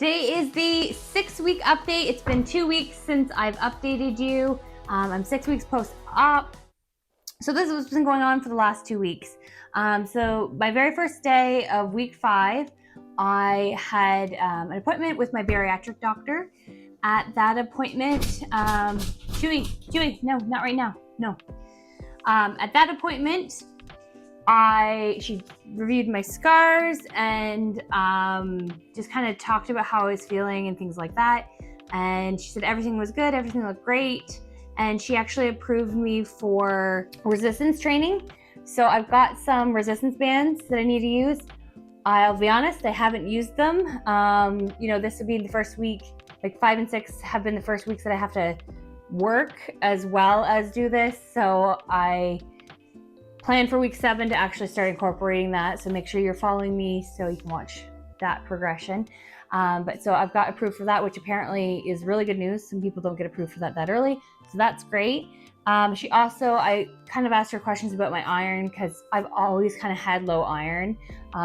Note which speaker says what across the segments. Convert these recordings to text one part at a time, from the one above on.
Speaker 1: Today is the 6-week update. It's been 2 weeks since I've updated you. I'm 6 weeks post-op. So this is what's been going on for the last 2 weeks. So my very first day of week 5, I had an appointment with my bariatric doctor. At that appointment, Chewy, no, not right now, no. At that appointment, she reviewed my scars and just kind of talked about how I was feeling and things like that. And she said everything was good, everything looked great. And she actually approved me for resistance training. So I've got some resistance bands that I need to use. I'll be honest, I haven't used them. This would be the first week, like 5 and 6 have been the first weeks that I have to work as well as do this. So I plan for week 7 to actually start incorporating that. So make sure you're following me so you can watch that progression. So I've got approved for that, which apparently is really good news. Some people don't get approved for that early. So that's great. I kind of asked her questions about my iron because I've always kind of had low iron.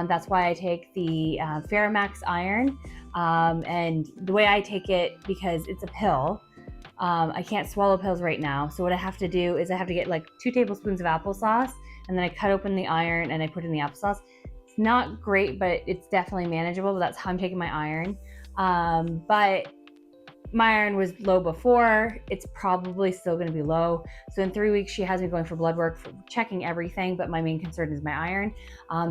Speaker 1: That's why I take the Ferromax iron. And the way I take it, because it's a pill, I can't swallow pills right now. So what I have to do is I have to get like 2 tablespoons of applesauce, and then I cut open the iron and I put in the applesauce. It's not great, but it's definitely manageable. But that's how I'm taking my iron. But my iron was low before. It's probably still going to be low. So in 3 weeks, she has me going for blood work, for checking everything. But my main concern is my iron.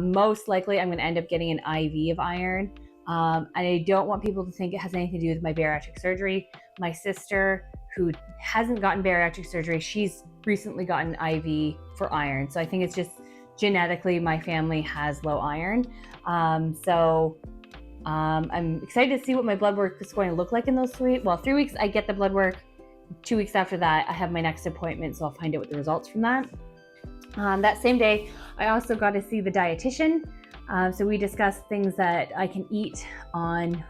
Speaker 1: Most likely, I'm going to end up getting an IV of iron. And I don't want people to think it has anything to do with my bariatric surgery. My sister, who hasn't gotten bariatric surgery, she's recently gotten IV for iron. So I think it's just genetically my family has low iron. I'm excited to see what my blood work is going to look like in those 3 weeks. I get the blood work. 2 weeks after that, I have my next appointment, so I'll find out what the results from that. That same day, I also got to see the dietitian. So we discussed things that I can eat on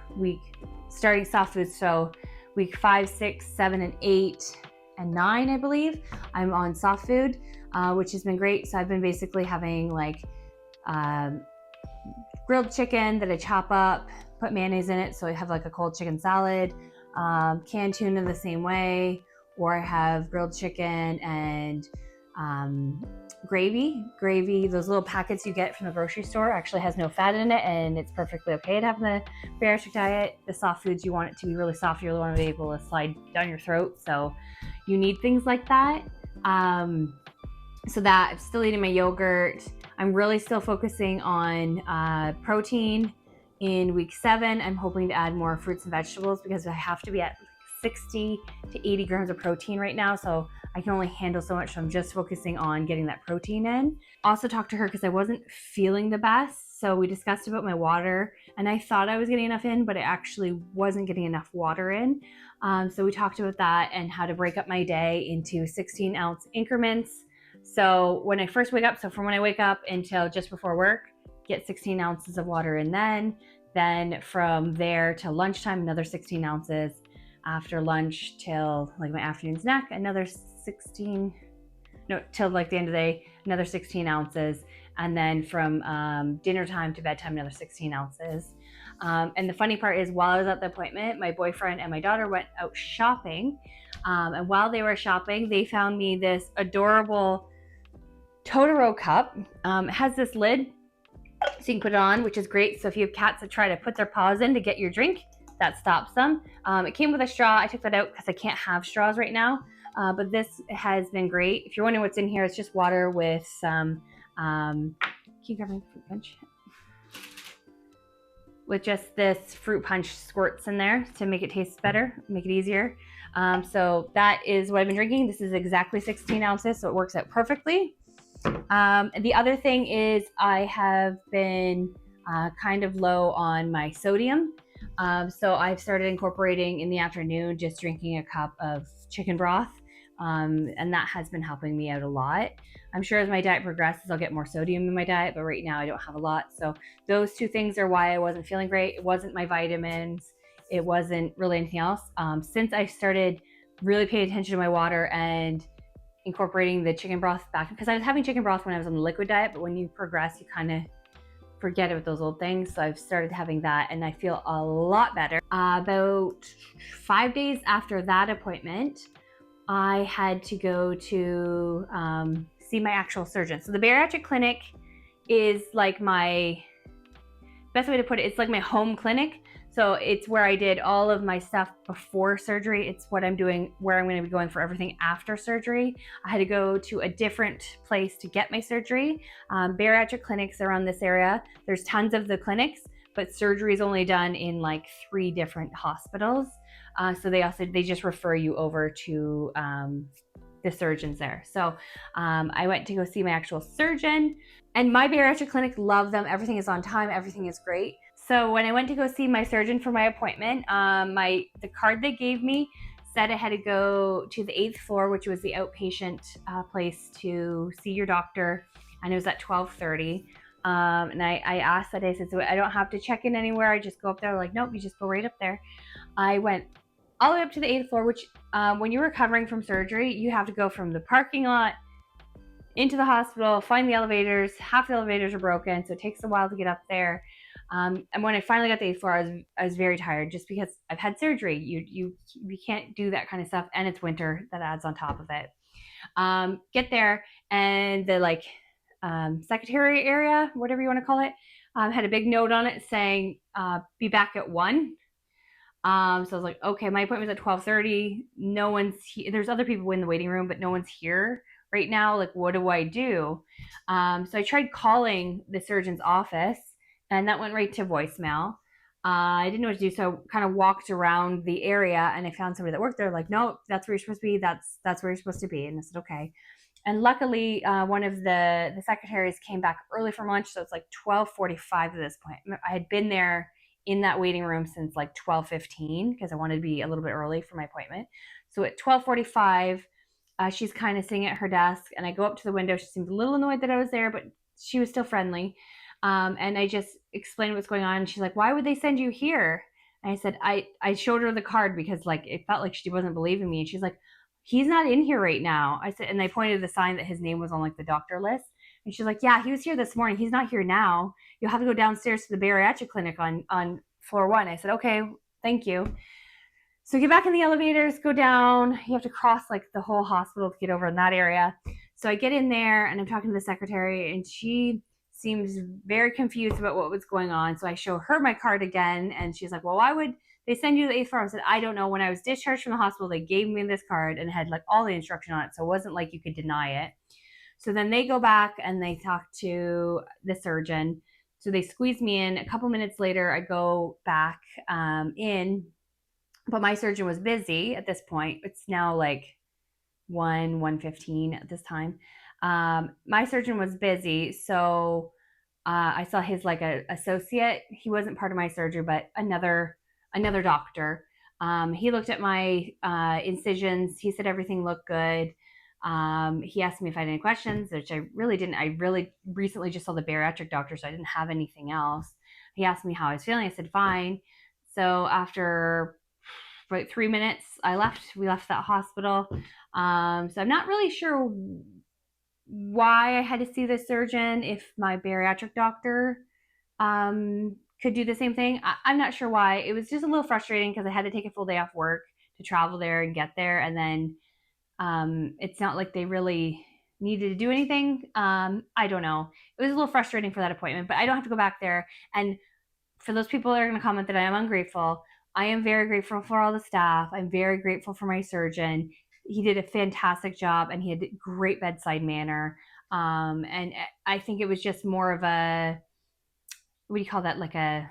Speaker 1: starting soft foods. So week 5, 6, 7, and 8, and 9, I believe, I'm on soft food, which has been great. So I've been basically having like grilled chicken that I chop up, put mayonnaise in it. So I have like a cold chicken salad, canned tuna the same way, or I have grilled chicken and gravy. Those little packets you get from the grocery store actually has no fat in it, and it's perfectly okay to have in the bariatric diet. The soft foods, you want it to be really soft. You really want to be able to slide down your throat. So you need things like that. So that I'm still eating my yogurt. I'm really still focusing on protein. In week 7, I'm hoping to add more fruits and vegetables because I have to be at 60 to 80 grams of protein right now. So I can only handle so much. So I'm just focusing on getting that protein in. Also talked to her because I wasn't feeling the best. So we discussed about my water, and I thought I was getting enough in, but I actually wasn't getting enough water in. So we talked about that and how to break up my day into 16-ounce increments. So when I first wake up, so from when I wake up until just before work, get 16 ounces of water in then from there till lunchtime, another 16 ounces. After lunch till like my afternoon snack, another 16, no, till like the end of the day, another 16 ounces. And then from dinner time to bedtime, another 16 ounces. And the funny part is, while I was at the appointment, my boyfriend and my daughter went out shopping. And while they were shopping, they found me this adorable Totoro cup. It has this lid, so you can put it on, which is great. So if you have cats that try to put their paws in to get your drink, that stops them. It came with a straw. I took that out because I can't have straws right now. But this has been great. If you're wondering what's in here, it's just water with some, can you grab my fruit punch? With just this fruit punch squirts in there to make it taste better, make it easier. So that is what I've been drinking. This is exactly 16 ounces, so it works out perfectly. The other thing is I have been kind of low on my sodium. So I've started incorporating in the afternoon, just drinking a cup of chicken broth. And that has been helping me out a lot. I'm sure as my diet progresses, I'll get more sodium in my diet, but right now I don't have a lot. So those 2 things are why I wasn't feeling great. It wasn't my vitamins. It wasn't really anything else. Since I started really paying attention to my water and incorporating the chicken broth back, because I was having chicken broth when I was on the liquid diet, but when you progress, you kind of forget about those old things. So I've started having that and I feel a lot better. About 5 days after that appointment, I had to go to see my actual surgeon. So the bariatric clinic is like my, best way to put it, it's like my home clinic. So it's where I did all of my stuff before surgery. It's what I'm doing, where I'm going to be going for everything after surgery. I had to go to a different place to get my surgery. Bariatric clinics around this area, there's tons of the clinics, but surgery is only done in like 3 different hospitals. So they just refer you over to the surgeons there. So I went to go see my actual surgeon, and my bariatric clinic, love them. Everything is on time. Everything is great. So when I went to go see my surgeon for my appointment, the card they gave me said I had to go to the 8th floor, which was the outpatient place to see your doctor, and it was at 12:30. And I asked that day, I said, so I don't have to check in anywhere. I just go up there. Like, nope, you just go right up there. I went all the way up to the 8th floor, which when you're recovering from surgery, you have to go from the parking lot into the hospital, find the elevators. Half the elevators are broken, so it takes a while to get up there. And when I finally got the 8th floor, I was very tired, just because I've had surgery. You can't do that kind of stuff, and it's winter. That adds on top of it. Get there, and the secretary area, whatever you want to call it, had a big note on it saying, be back at 1. So I was like, okay, my appointment's at 12:30. No one's here. There's other people in the waiting room, but no one's here right now. Like, what do I do? So I tried calling the surgeon's office, and that went right to voicemail. I didn't know what to do, so I kind of walked around the area, and I found somebody that worked there. Like, no, that's where you're supposed to be. That's where you're supposed to be. And I said, okay. And luckily, one of the secretaries came back early from lunch, so it's like 12:45 at this point. I had been there in that waiting room since like 12:15 because I wanted to be a little bit early for my appointment. So at 12:45, she's kind of sitting at her desk, and I go up to the window. She seemed a little annoyed that I was there, but she was still friendly. And I just explained what's going on. And she's like, why would they send you here? And I said, I showed her the card because like it felt like she wasn't believing me. And she's like, he's not in here right now. I said, and I pointed to the sign that his name was on like the doctor list. And she's like, yeah, he was here this morning. He's not here now. You'll have to go downstairs to the bariatric clinic on floor 1. I said, okay, thank you. So get back in the elevators, go down. You have to cross like the whole hospital to get over in that area. So I get in there and I'm talking to the secretary, and she seems very confused about what was going on. So I show her my card again, and she's like, well, why would they send you to the 8th floor? I said, I don't know. When I was discharged from the hospital, they gave me this card and it had like all the instruction on it. So it wasn't like you could deny it. So then they go back and they talk to the surgeon. So they squeeze me in. A couple minutes later, I go back in, but my surgeon was busy at this point. It's now like 1:15 at this time. My surgeon was busy, so I saw his like a associate. He wasn't part of my surgery, but another doctor. He looked at my incisions. He said everything looked good. He asked me if I had any questions, which I really didn't. I really recently just saw the bariatric doctor, so I didn't have anything else. He asked me how I was feeling. I said fine. So after about 3 minutes, we left that hospital. So I'm not really sure why I had to see the surgeon if my bariatric doctor could do the same thing. I'm not sure why. It was just a little frustrating because I had to take a full day off work to travel there and get there. And then it's not like they really needed to do anything. I don't know. It was a little frustrating for that appointment, but I don't have to go back there. And for those people that are going to comment that I am ungrateful, I am very grateful for all the staff. I'm very grateful for my surgeon. He did a fantastic job, and he had great bedside manner. And I think it was just more of a, what do you call that? Like an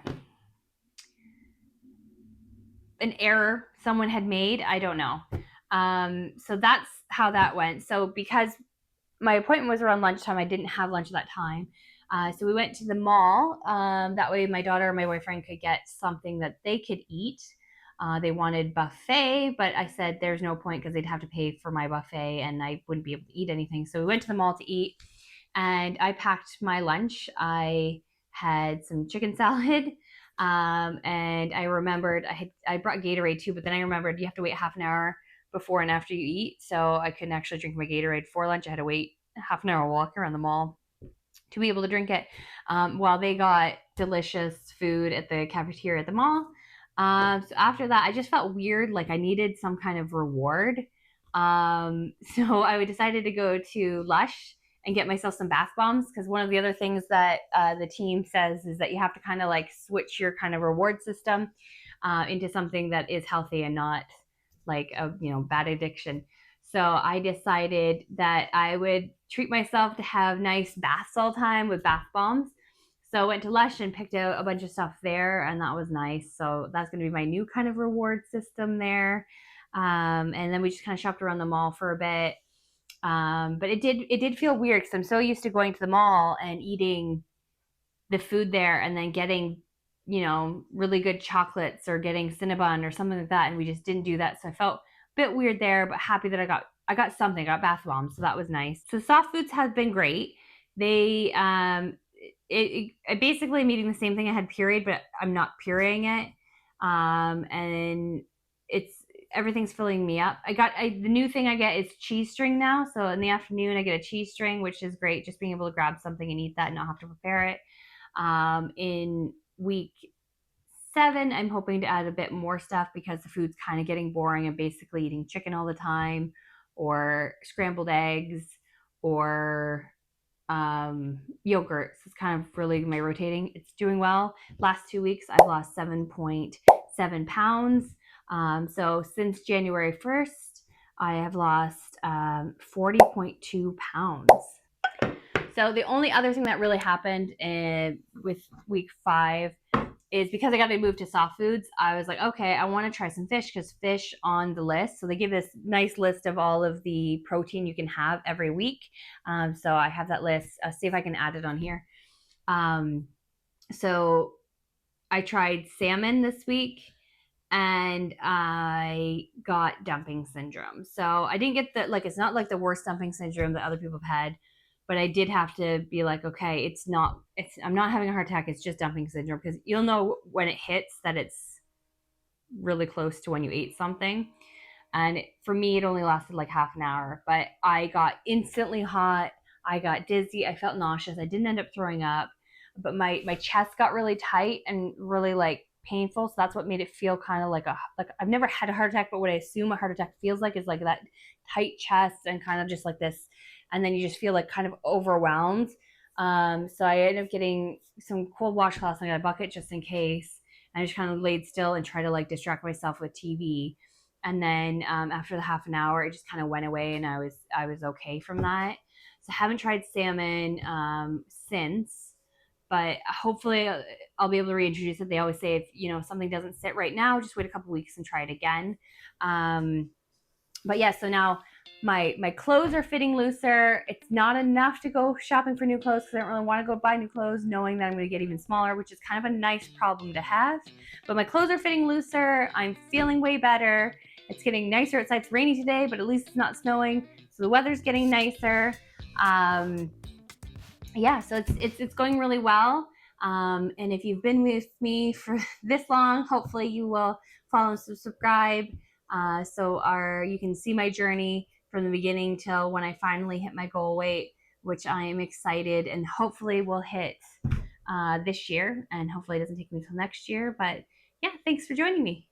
Speaker 1: error someone had made. I don't know. So that's how that went. So because my appointment was around lunchtime, I didn't have lunch at that time. So we went to the mall. That way my daughter and my boyfriend could get something that they could eat. They wanted buffet, but I said there's no point because they'd have to pay for my buffet and I wouldn't be able to eat anything. So we went to the mall to eat, and I packed my lunch. I had some chicken salad, and I remembered I brought Gatorade too, but then I remembered you have to wait half an hour before and after you eat. So I couldn't actually drink my Gatorade for lunch. I had to wait half an hour walk around the mall. to be able to drink it, while they got delicious food at the cafeteria at the mall. So after that, I just felt weird, like I needed some kind of reward. So I decided to go to Lush and get myself some bath bombs, because one of the other things that the team says is that you have to kind of like switch your kind of reward system into something that is healthy and not like a bad addiction. So I decided that I would treat myself to have nice baths all the time with bath bombs. So I went to Lush and picked out a bunch of stuff there, and that was nice. So that's going to be my new kind of reward system there. And then we just kind of shopped around the mall for a bit. But it did feel weird because I'm so used to going to the mall and eating the food there and then getting really good chocolates or getting Cinnabon or something like that, and we just didn't do that. So I felt a bit weird there, but happy that I got something. I got bath bombs, so that was nice. So soft foods have been great. They it basically I'm eating the same thing I had pureed, but I'm not pureeing it. And it's everything's filling me up. The new thing I get is cheese string now. So in the afternoon I get a cheese string, which is great. Just being able to grab something and eat that and not have to prepare it. In week 7, I'm hoping to add a bit more stuff because the food's kind of getting boring. I'm basically eating chicken all the time, or scrambled eggs, or yogurt. So it's kind of really my rotating. It's doing well. Last 2 weeks, I've lost 7.7 pounds. So since January 1st, I have lost 40.2 pounds. So the only other thing that really happened with week 5 is because I got to move to soft foods. I was like, okay, I want to try some fish, because fish on the list. So they give this nice list of all of the protein you can have every week. So I have that list. I'll see if I can add it on here. So I tried salmon this week, and I got dumping syndrome. So I didn't get it's not like the worst dumping syndrome that other people have had, but I did have to be like, okay, I'm not having a heart attack, it's just dumping syndrome, because you'll know when it hits that it's really close to when you ate something. And for me, it only lasted like half an hour, but I got instantly hot. I got dizzy. I felt nauseous. I didn't end up throwing up, but my chest got really tight and really like painful. So that's what made it feel kind of like I've never had a heart attack, but what I assume a heart attack feels like is like that tight chest and kind of just like this. And then you just feel like kind of overwhelmed. So I ended up getting some cold washcloths, and I got a bucket just in case. And I just kind of laid still and tried to like distract myself with TV. And then after the half an hour, it just kind of went away, and I was okay from that. So I haven't tried salmon since, but hopefully I'll be able to reintroduce it. They always say if something doesn't sit right now, just wait a couple weeks and try it again. But yeah, so now my clothes are fitting looser. It's not enough to go shopping for new clothes, because I don't really want to go buy new clothes knowing that I'm going to get even smaller, which is kind of a nice problem to have. But my clothes are fitting looser. I'm feeling way better. It's getting nicer outside. It's rainy today, but at least it's not snowing. So the weather's getting nicer. Yeah, so it's going really well. And if you've been with me for this long, hopefully you will follow and subscribe. So you can see my journey from the beginning till when I finally hit my goal weight, which I am excited and hopefully will hit this year. And hopefully it doesn't take me till next year. But yeah, thanks for joining me.